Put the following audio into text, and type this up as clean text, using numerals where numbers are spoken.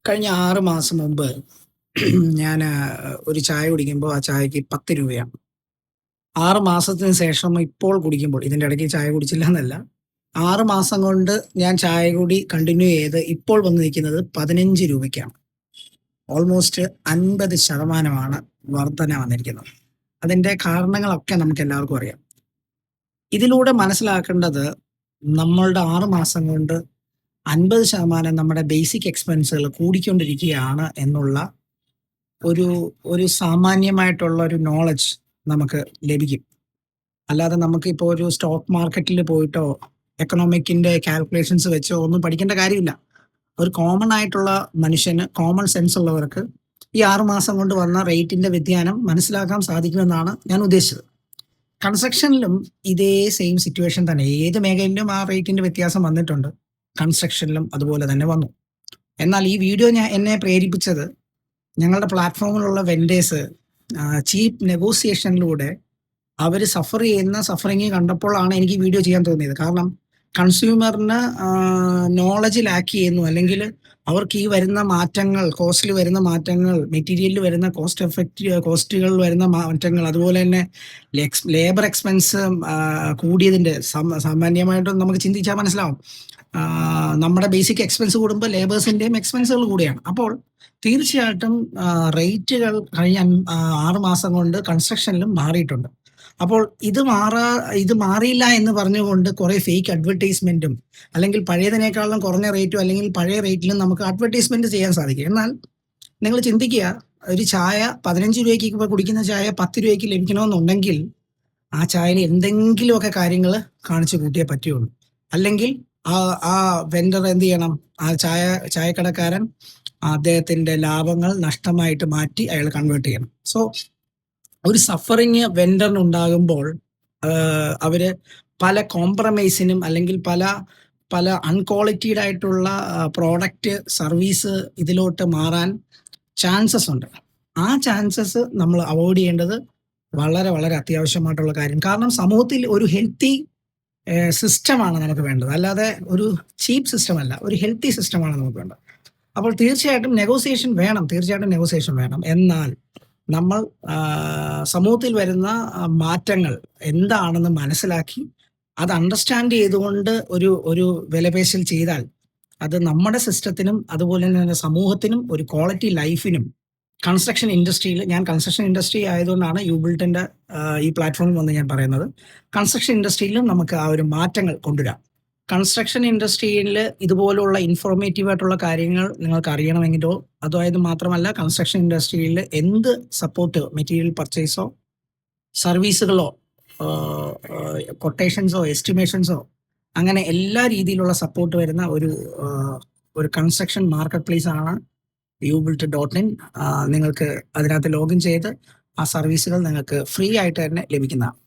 കഴിഞ്ഞ 6 മാസം മുമ്പ് ഞാൻ ഒരു ചായ കുടിക്കുമ്പോൾ ആ ചായക്ക് 10 രൂപയാണ്. 6 മാസത്തിന് ശേഷം ഇപ്പോൾ കുടിക്കുമ്പോൾ ഇതിൻ്റെ ഇടയ്ക്ക് ചായ കുടിച്ചില്ല എന്നല്ല. 6 മാസം കൊണ്ട് ഞാൻ ചായ കുടി കണ്ടിന്യൂ ചെയ്ത് ഇപ്പോൾ വന്ന് നിൽക്കുന്നത് 15 രൂപയ്ക്കാണ്. ഓൾമോസ്റ്റ് 50% വർധന വന്നിരിക്കുന്നത്. അതിൻ്റെ കാരണങ്ങളൊക്കെ നമുക്കെല്ലാവർക്കും അറിയാം. ഇതിലൂടെ മനസ്സിലാക്കേണ്ടത് നമ്മളുടെ 6 മാസം കൊണ്ട് 50% നമ്മുടെ ബേസിക് എക്സ്പെൻസുകൾ കൂടിക്കൊണ്ടിരിക്കുകയാണ് എന്നുള്ള ഒരു ഒരു സാമാന്യമായിട്ടുള്ള ഒരു നോളജ് നമുക്ക് ലഭിക്കും. അല്ലാതെ നമുക്കിപ്പോൾ ഒരു സ്റ്റോക്ക് മാർക്കറ്റിൽ പോയിട്ടോ എക്കണോമിക്കിൻ്റെ കാൽക്കുലേഷൻസ് വെച്ചോ ഒന്നും പഠിക്കേണ്ട കാര്യമില്ല. ഒരു കോമൺ ആയിട്ടുള്ള മനുഷ്യന്, കോമൺ സെൻസ് ഉള്ളവർക്ക് ഈ 6 മാസം കൊണ്ട് വന്ന റേറ്റിൻ്റെ വ്യതിയാനം മനസ്സിലാക്കാൻ സാധിക്കുമെന്നാണ് ഞാൻ ഉദ്ദേശിച്ചത്. കൺസ്ട്രക്ഷനിലും ഇതേ സെയിം സിറ്റുവേഷൻ തന്നെ. ഏത് മേഖലയിലും ആ റേറ്റിൻ്റെ വ്യത്യാസം വന്നിട്ടുണ്ട്. കൺസ്ട്രക്ഷനിലും അതുപോലെ തന്നെ വന്നു. എന്നാൽ ഈ വീഡിയോ എന്നെ പ്രേരിപ്പിച്ചത് ഞങ്ങളുടെ പ്ലാറ്റ്ഫോമിലുള്ള വെൻഡേഴ്സ് ചീപ്പ് നെഗോസിയേഷനിലൂടെ അവർ സഫർ ചെയ്യുന്ന സഫറിങ് കണ്ടപ്പോഴാണ് എനിക്ക് ഈ വീഡിയോ ചെയ്യാൻ തോന്നിയത്. കാരണം കൺസ്യൂമറിന് നോളജ് ലാക്ക് ചെയ്യുന്നു, അല്ലെങ്കിൽ അവർക്ക് ഈ വരുന്ന മാറ്റങ്ങൾ, കോസ്റ്റിൽ വരുന്ന മാറ്റങ്ങൾ, മെറ്റീരിയലിൽ വരുന്ന കോസ്റ്റുകളിൽ വരുന്ന മാറ്റങ്ങൾ, അതുപോലെ തന്നെ ലേബർ എക്സ്പെൻസ് കൂടിയതിൻ്റെ സാമാന്യമായിട്ടും നമുക്ക് ചിന്തിച്ചാൽ മനസ്സിലാവും. നമ്മുടെ ബേസിക് എക്സ്പെൻസ് കൂടുമ്പോൾ ലേബേഴ്സിൻ്റെയും എക്സ്പെൻസുകൾ കൂടിയാണ്. അപ്പോൾ തീർച്ചയായിട്ടും റേറ്റുകൾ കഴിഞ്ഞ 6 മാസം കൊണ്ട് കൺസ്ട്രക്ഷനിലും മാറിയിട്ടുണ്ട്. അപ്പോൾ ഇത് മാറിയില്ല എന്ന് പറഞ്ഞുകൊണ്ട് കുറേ ഫേക്ക് അഡ്വർടൈസ്മെൻറ്റും, അല്ലെങ്കിൽ പഴയതിനേക്കാളും കുറഞ്ഞ റേറ്റും, അല്ലെങ്കിൽ പഴയ റേറ്റിലും നമുക്ക് അഡ്വർടൈസ്മെൻറ്റ് ചെയ്യാൻ സാധിക്കും. എന്നാൽ നിങ്ങൾ ചിന്തിക്കുക, ഒരു ചായ 15 രൂപയ്ക്ക് ഇപ്പോൾ കുടിക്കുന്ന ചായ 10 രൂപയ്ക്ക് ലഭിക്കണമെന്നുണ്ടെങ്കിൽ ആ ചായയിൽ എന്തെങ്കിലുമൊക്കെ കാര്യങ്ങൾ കാണിച്ചു കൂട്ടിയേ പറ്റുള്ളൂ. അല്ലെങ്കിൽ ആ വെൻഡർ എന്ത് ചെയ്യണം? ആ ചായക്കടക്കാരൻ അദ്ദേഹത്തിൻ്റെ ലാഭങ്ങൾ നഷ്ടമായിട്ട് മാറ്റി അയാൾ കൺവേർട്ട് ചെയ്യണം. സോ ഒരു സഫറിങ് വെൻഡറിന് ഉണ്ടാകുമ്പോൾ അവർ പല കോംപ്രമൈസിനും, അല്ലെങ്കിൽ പല അൺക്വാളിറ്റീഡ് ആയിട്ടുള്ള പ്രോഡക്റ്റ്, സർവീസ് ഇതിലോട്ട് മാറാൻ ചാൻസസ് ഉണ്ട്. ആ ചാൻസസ് നമ്മൾ അവോയ്ഡ് ചെയ്യേണ്ടത് വളരെ വളരെ അത്യാവശ്യമായിട്ടുള്ള കാര്യം. കാരണം സമൂഹത്തിൽ ഒരു ഹെൽത്തി സിസ്റ്റമാണ് നമുക്ക് വേണ്ടത്, അല്ലാതെ ഒരു ചീപ്പ് സിസ്റ്റം അല്ല. ഒരു ഹെൽത്തി സിസ്റ്റമാണ് നമുക്ക് വേണ്ടത്. അപ്പോൾ തീർച്ചയായിട്ടും നെഗോസിയേഷൻ വേണം. എന്നാൽ നമ്മൾ സമൂഹത്തിൽ വരുന്ന മാറ്റങ്ങൾ എന്താണെന്ന് മനസ്സിലാക്കി അത് അണ്ടർസ്റ്റാൻഡ് ചെയ്തുകൊണ്ട് ഒരു വിലപേശൽ ചെയ്താൽ അത് നമ്മുടെ സിസ്റ്റത്തിനും അതുപോലെ തന്നെ സമൂഹത്തിനും ഒരു ക്വാളിറ്റി ലൈഫിനും, കൺസ്ട്രക്ഷൻ ഇൻഡസ്ട്രിയിൽ, ഞാൻ കൺസ്ട്രക്ഷൻ ഇൻഡസ്ട്രി ആയതുകൊണ്ടാണ് യൂബിൾട്ടിൻ്റെ ഈ പ്ലാറ്റ്ഫോമിൽ വന്ന് ഞാൻ പറയുന്നത്, കൺസ്ട്രക്ഷൻ ഇൻഡസ്ട്രിയിലും നമുക്ക് ആ ഒരു മാറ്റങ്ങൾ കൊണ്ടുവരാം. കൺസ്ട്രക്ഷൻ ഇൻഡസ്ട്രിയിൽ ഇതുപോലുള്ള ഇൻഫോർമേറ്റീവ് ആയിട്ടുള്ള കാര്യങ്ങൾ നിങ്ങൾക്ക് അറിയണമെങ്കിലോ, അതായത് മാത്രമല്ല കൺസ്ട്രക്ഷൻ ഇൻഡസ്ട്രിയിൽ എന്ത് സപ്പോർട്ട്, മെറ്റീരിയൽ പർച്ചേസോ, സർവീസുകളോ, കൊട്ടേഷൻസോ, എസ്റ്റിമേഷൻസോ, അങ്ങനെ എല്ലാ രീതിയിലുള്ള സപ്പോർട്ട് വരുന്ന ഒരു കൺസ്ട്രക്ഷൻ മാർക്കറ്റ് പ്ലേസ് ആണ് ubuilt.in. നിങ്ങൾക്ക് അതിനകത്ത് ലോഗിൻ ചെയ്ത് ആ സർവീസുകൾ നിങ്ങൾക്ക് ഫ്രീ ആയിട്ട് തന്നെ ലഭിക്കുന്നതാണ്.